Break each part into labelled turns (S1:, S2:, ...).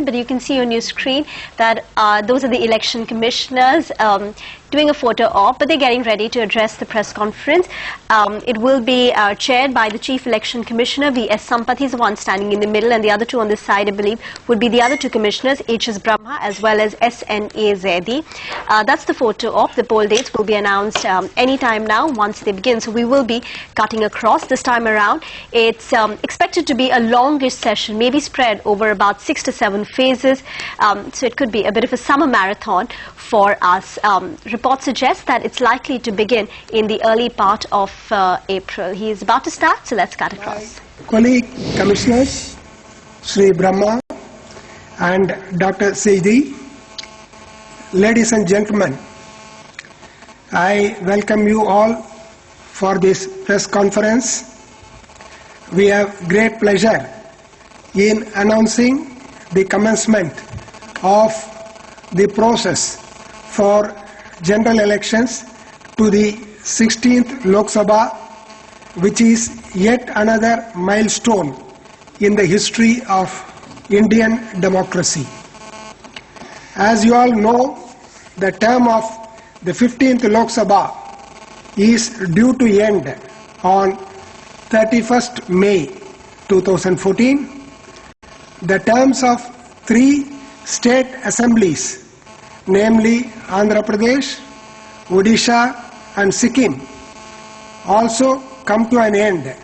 S1: announcement, but you can see on your screen that those are the election commissioners doing a photo op, but they're getting ready to address the press conference. It will be chaired by the Chief Election Commissioner, V.S. Sampath. He's the one standing in the middle, and the other two on this side, I believe, would be the other two commissioners, H.S. Brahma as well as S.N.A. Zaidi. That's the photo op. The poll dates will be announced any time now once they begin. So we will be cutting across this time around. It's expected to be a longish session, maybe spread over about 6 to 7 phases. So it could be a bit of a summer marathon for us. Reports suggest that it's likely to begin in the early part of April. He is about to start, so let's cut across.
S2: Colleague Commissioners, Sri Brahma and Dr. Zaidi, ladies and gentlemen, I welcome you all for this press conference. We have great pleasure in announcing the commencement of the process for general elections to the 16th Lok Sabha, which is yet another milestone in the history of Indian democracy. As you all know, the term of the 15th Lok Sabha is due to end on 31st May 2014. The terms of 3 state assemblies, namely Andhra Pradesh, Odisha and Sikkim, also come to an end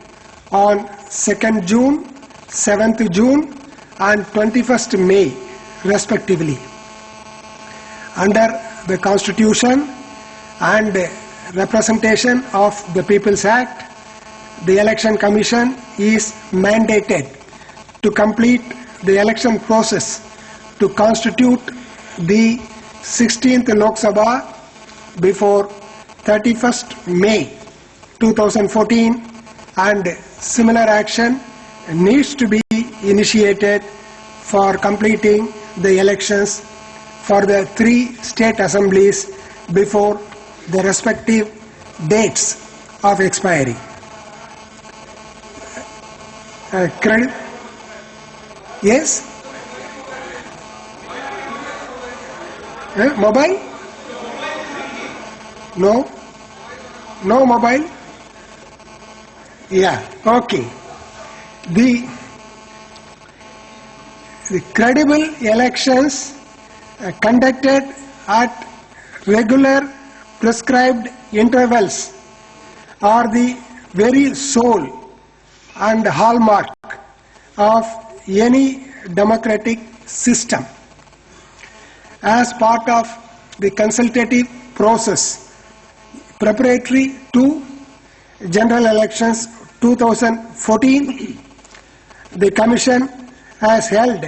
S2: on 2nd June, 7th June and 21st May respectively. Under the Constitution and Representation of the People's Act, the Election Commission is mandated to complete the election process to constitute the 16th Lok Sabha before 31st May 2014, and similar action needs to be initiated for completing the elections for the 3 state assemblies before the respective dates of expiry. Credit? Yes? Mobile? No? No mobile? Yeah, okay. The credible elections conducted at regular prescribed intervals are the very soul and hallmark of any democratic system. As part of the consultative process preparatory to general elections 2014, the Commission has held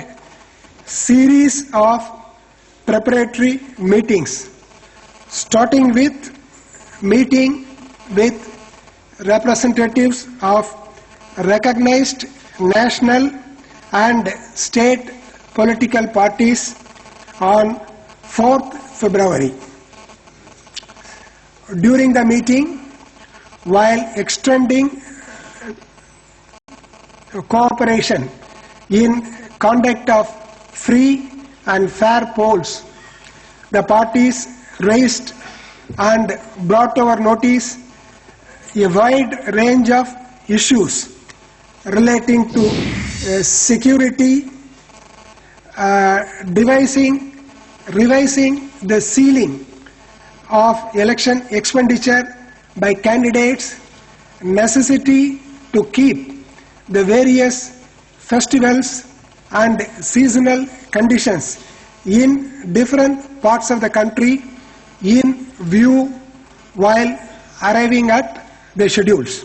S2: series of preparatory meetings, starting with meeting with representatives of recognized national and state political parties on 4th February. During the meeting, while extending cooperation in conduct of free and fair polls, the parties raised and brought to our notice a wide range of issues relating to security, revising the ceiling of election expenditure by candidates, necessity to keep the various festivals and seasonal conditions in different parts of the country in view while arriving at the schedules.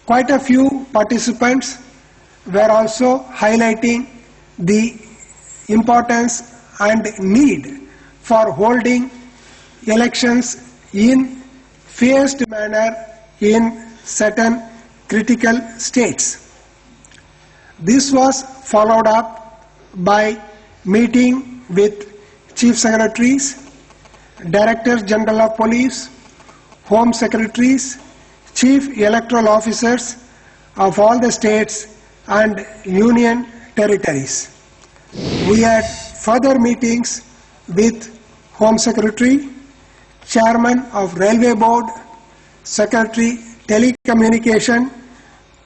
S2: Quite a few participants were also highlighting the importance and need for holding elections in phased manner in certain critical states. This was followed up by meeting with Chief Secretaries, Directors General of Police, Home Secretaries, Chief Electoral Officers of all the states and Union territories. We had further meetings with Home Secretary, Chairman of Railway Board, Secretary Telecommunication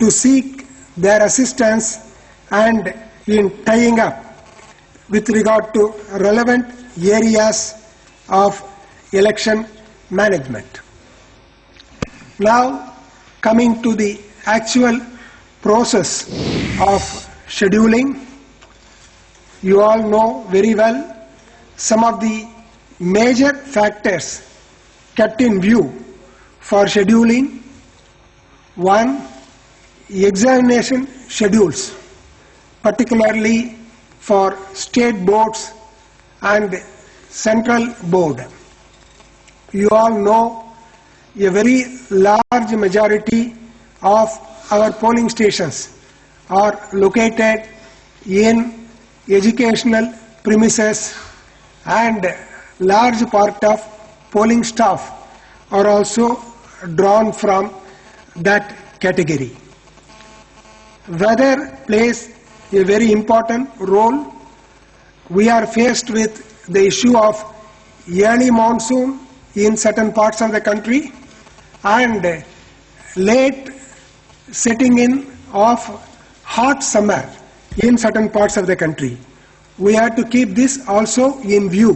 S2: to seek their assistance and in tying up with regard to relevant areas of election management. Now coming to the actual process of scheduling, you all know very well some of the major factors kept in view for scheduling. One, examination schedules, particularly for state boards and central board. You all know a very large majority of our polling stations are located in educational premises, and large part of polling staff are also drawn from that category. Weather plays a very important role. We are faced with the issue of early monsoon in certain parts of the country and late setting in of hot summer in certain parts of the country. We have to keep this also in view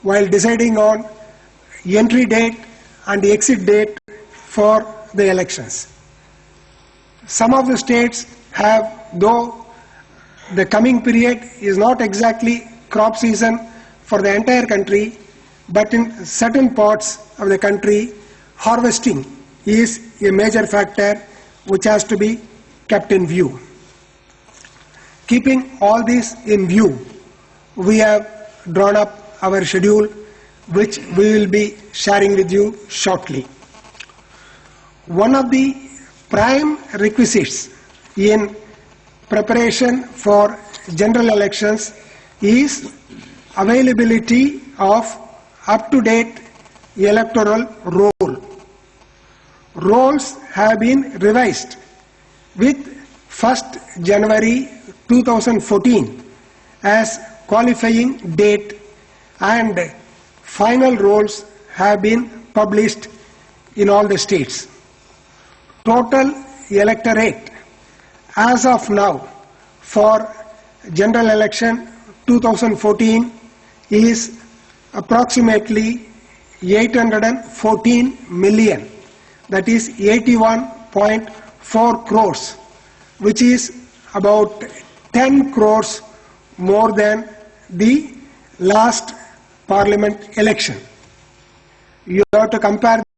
S2: while deciding on entry date and exit date for the elections. Some of the states have, though the coming period is not exactly crop season for the entire country, but in certain parts of the country, harvesting is a major factor which has to be kept in view. Keeping all this in view, we have drawn up our schedule, which we will be sharing with you shortly. One of the prime requisites in preparation for general elections is availability of up-to-date electoral roll. Rolls have been revised with 1st January 2014 as qualifying date, and final rolls have been published in all the states. Total electorate as of now for general election 2014 is approximately 814 million, that is 81.4 crores, which is about 10 crores more than the last parliament election. You have to compare